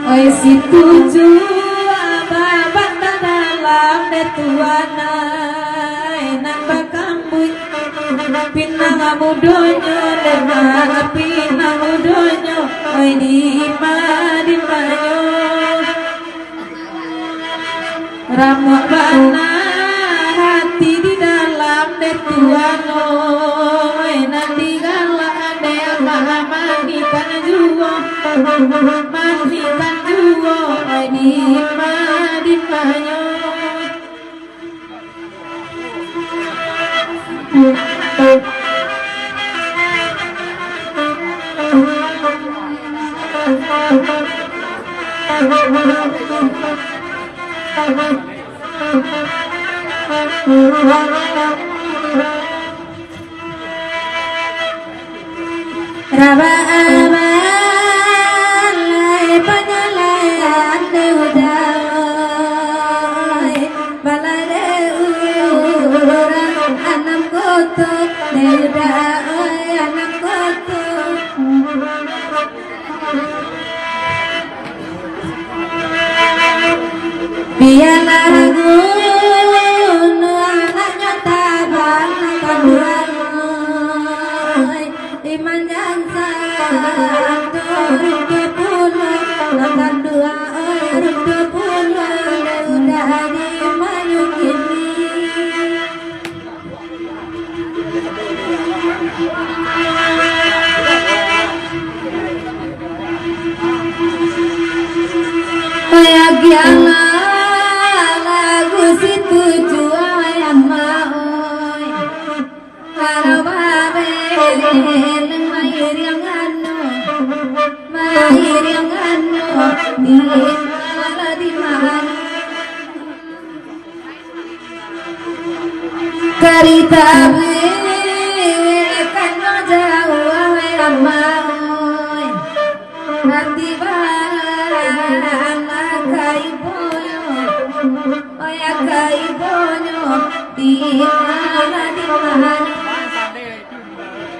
Oi situju babat dalam detuana enak bakambuy pinang mudonyo dema pinang mudonyo oi di manyo ramok bana hati di dalam detuano enak di galak ade manikan juo manikan juo oi di manyo Raba abalai panyalayan deudai balade urang anam koto deudai anam koto biarlah ragu nu anaknya tabang kaburan iman jansa turun ke pulau langgan dua turun ke pulau udah di mayu kini kayak giala lagu situ jualan maoi karababe mahir yang anu di mana di mana karita kan jauh amai nanti barang kai bonyo oya kai bonyo di mana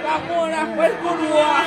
Kamu nak berkurua.